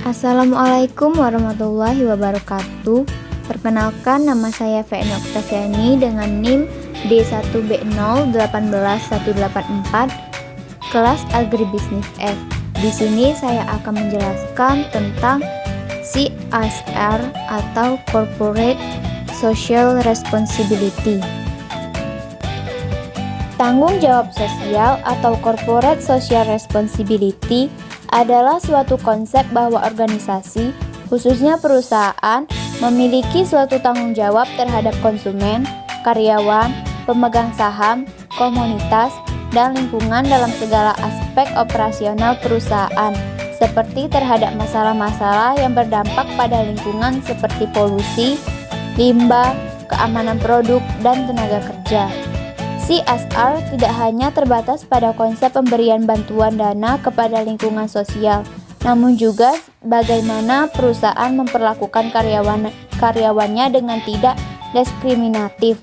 Assalamualaikum warahmatullahi wabarakatuh. Perkenalkan, nama saya Fe'ni Oktaviani dengan NIM D1B018184 kelas Agribisnis F. Di sini saya akan menjelaskan tentang CSR atau Corporate Social Responsibility. Tanggung jawab sosial atau Corporate Social Responsibility adalah suatu konsep bahwa organisasi, khususnya perusahaan, memiliki suatu tanggung jawab terhadap konsumen, karyawan, pemegang saham, komunitas, dan lingkungan dalam segala aspek operasional perusahaan, seperti terhadap masalah-masalah yang berdampak pada lingkungan seperti polusi, limbah, keamanan produk, dan tenaga kerja. CSR tidak hanya terbatas pada konsep pemberian bantuan dana kepada lingkungan sosial, namun juga bagaimana perusahaan memperlakukan karyawannya dengan tidak diskriminatif,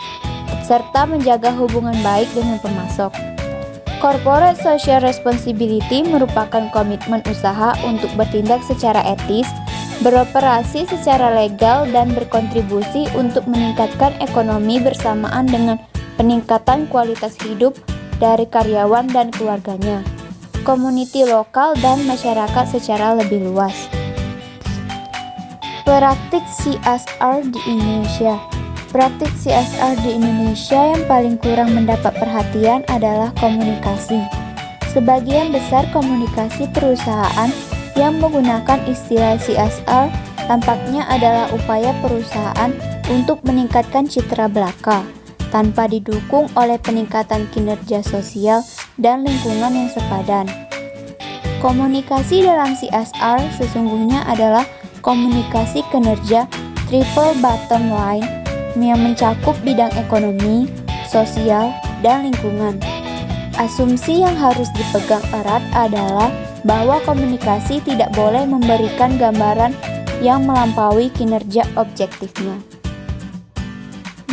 serta menjaga hubungan baik dengan pemasok. Corporate Social Responsibility merupakan komitmen usaha untuk bertindak secara etis, beroperasi secara legal, dan berkontribusi untuk meningkatkan ekonomi bersamaan dengan peningkatan kualitas hidup dari karyawan dan keluarganya, komuniti lokal, dan masyarakat secara lebih luas. Praktik CSR di Indonesia. Praktik CSR di Indonesia yang paling kurang mendapat perhatian adalah komunikasi. Sebagian besar komunikasi perusahaan yang menggunakan istilah CSR tampaknya adalah upaya perusahaan untuk meningkatkan citra belaka, tanpa didukung oleh peningkatan kinerja sosial dan lingkungan yang sepadan. Komunikasi dalam CSR sesungguhnya adalah komunikasi kinerja triple bottom line yang mencakup bidang ekonomi, sosial, dan lingkungan. Asumsi yang harus dipegang erat adalah bahwa komunikasi tidak boleh memberikan gambaran yang melampaui kinerja objektifnya.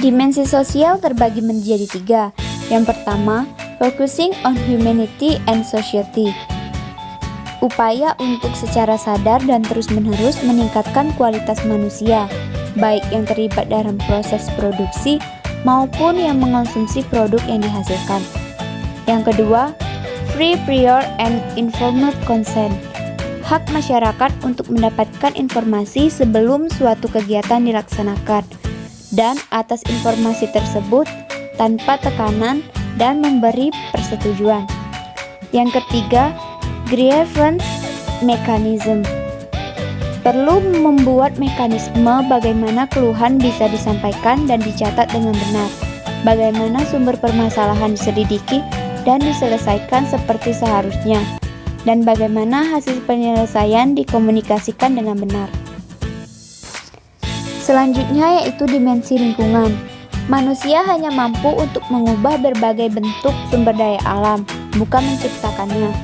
Dimensi sosial terbagi menjadi 3. Yang pertama, focusing on humanity and society. Upaya untuk secara sadar dan terus-menerus meningkatkan kualitas manusia, baik yang terlibat dalam proses produksi maupun yang mengonsumsi produk yang dihasilkan. Yang kedua, free, prior, and informed consent. Hak masyarakat untuk mendapatkan informasi sebelum suatu kegiatan dilaksanakan, dan atas informasi tersebut tanpa tekanan dan memberi persetujuan. Yang ketiga, grievance mechanism. Perlu membuat mekanisme bagaimana keluhan bisa disampaikan dan dicatat dengan benar, bagaimana sumber permasalahan diselidiki dan diselesaikan seperti seharusnya, dan bagaimana hasil penyelesaian dikomunikasikan dengan benar. Selanjutnya yaitu dimensi lingkungan. Manusia hanya mampu untuk mengubah berbagai bentuk sumber daya alam, bukan menciptakannya.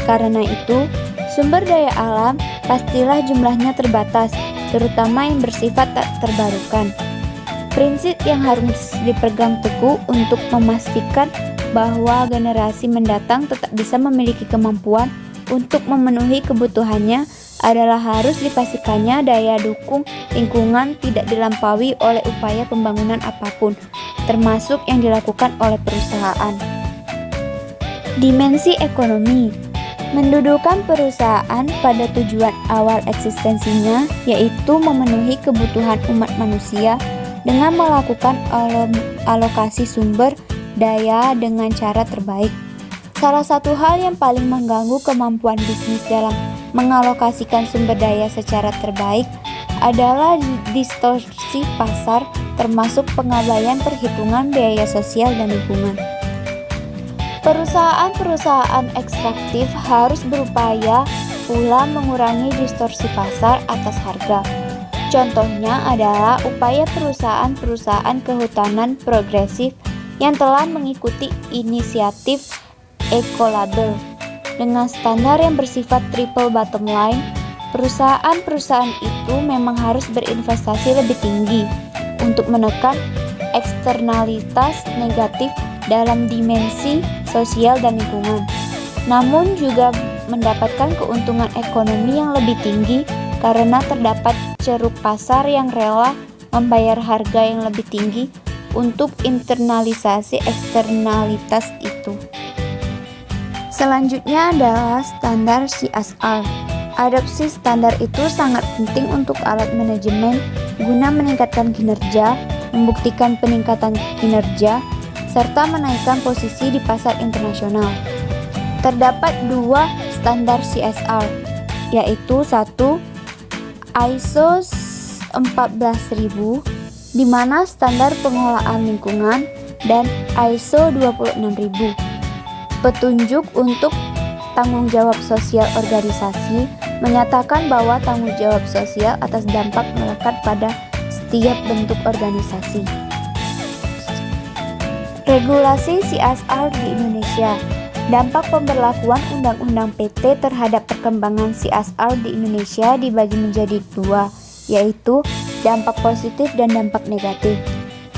Karena itu, sumber daya alam pastilah jumlahnya terbatas, terutama yang bersifat tak terbarukan. Prinsip yang harus dipegang teguh untuk memastikan bahwa generasi mendatang tetap bisa memiliki kemampuan untuk memenuhi kebutuhannya adalah harus dipastikannya daya dukung lingkungan tidak dilampaui oleh upaya pembangunan apapun, termasuk yang dilakukan oleh perusahaan. Dimensi ekonomi mendudukan perusahaan pada tujuan awal eksistensinya, yaitu memenuhi kebutuhan umat manusia dengan melakukan alokasi sumber daya dengan cara terbaik. Salah satu hal yang paling mengganggu kemampuan bisnis dalam mengalokasikan sumber daya secara terbaik adalah distorsi pasar, termasuk pengabaian perhitungan biaya sosial dan lingkungan. Perusahaan-perusahaan ekstraktif harus berupaya pula mengurangi distorsi pasar atas harga. Contohnya adalah upaya perusahaan-perusahaan kehutanan progresif yang telah mengikuti inisiatif ekolabel. Dengan standar yang bersifat triple bottom line, perusahaan-perusahaan itu memang harus berinvestasi lebih tinggi untuk menekan eksternalitas negatif dalam dimensi sosial dan lingkungan, namun juga mendapatkan keuntungan ekonomi yang lebih tinggi karena terdapat ceruk pasar yang rela membayar harga yang lebih tinggi untuk internalisasi eksternalitas itu. Selanjutnya adalah standar CSR. Adopsi standar itu sangat penting untuk alat manajemen guna meningkatkan kinerja, membuktikan peningkatan kinerja, serta menaikkan posisi di pasar internasional. Terdapat dua standar CSR, yaitu satu ISO 14000, di mana standar pengelolaan lingkungan, dan ISO 26000, petunjuk untuk tanggung jawab sosial organisasi, menyatakan bahwa tanggung jawab sosial atas dampak melekat pada setiap bentuk organisasi. Regulasi CSR di Indonesia. Dampak pemberlakuan Undang-Undang PT terhadap perkembangan CSR di Indonesia dibagi menjadi dua, yaitu dampak positif dan dampak negatif.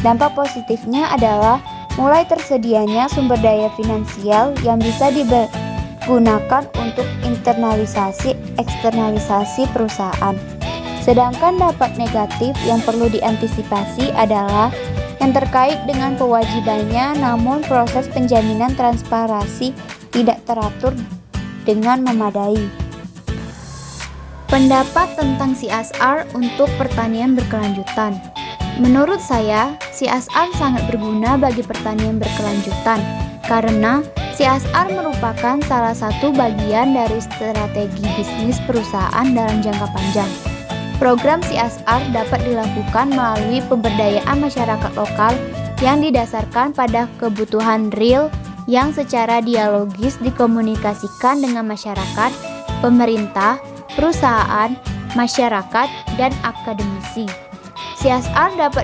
Dampak positifnya adalah mulai tersedianya sumber daya finansial yang bisa digunakan untuk internalisasi eksternalisasi perusahaan. Sedangkan dampak negatif yang perlu diantisipasi adalah yang terkait dengan kewajibannya, namun proses penjaminan transparansi tidak teratur dengan memadai. Pendapat tentang CSR untuk pertanian berkelanjutan. Menurut saya, CSR sangat berguna bagi pertanian berkelanjutan karena CSR merupakan salah satu bagian dari strategi bisnis perusahaan dalam jangka panjang. Program CSR dapat dilakukan melalui pemberdayaan masyarakat lokal yang didasarkan pada kebutuhan real yang secara dialogis dikomunikasikan dengan masyarakat, pemerintah, perusahaan, masyarakat, dan akademisi. CSR dapat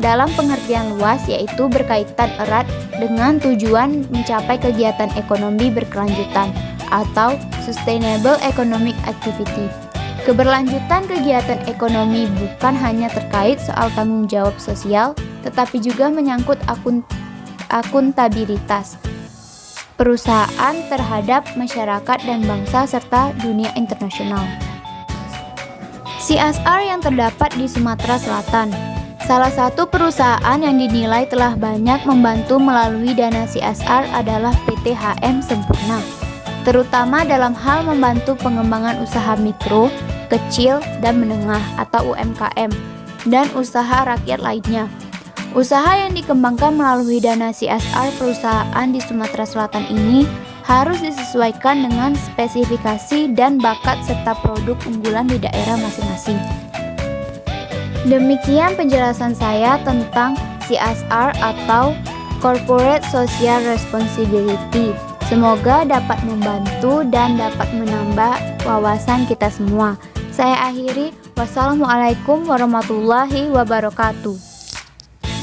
dalam pengertian luas yaitu berkaitan erat dengan tujuan mencapai kegiatan ekonomi berkelanjutan atau Sustainable Economic Activity. Keberlanjutan kegiatan ekonomi bukan hanya terkait soal tanggung jawab sosial, tetapi juga menyangkut akuntabilitas perusahaan terhadap masyarakat dan bangsa serta dunia internasional. CSR yang terdapat di Sumatera Selatan. Salah satu perusahaan yang dinilai telah banyak membantu melalui dana CSR adalah PT HM Sempurna, terutama dalam hal membantu pengembangan usaha mikro, kecil, dan menengah atau UMKM, dan usaha rakyat lainnya. Usaha yang dikembangkan melalui dana CSR perusahaan di Sumatera Selatan ini harus disesuaikan dengan spesifikasi dan bakat serta produk unggulan di daerah masing-masing. Demikian penjelasan saya tentang CSR atau Corporate Social Responsibility. Semoga dapat membantu dan dapat menambah wawasan kita semua. Saya akhiri, wassalamualaikum warahmatullahi wabarakatuh.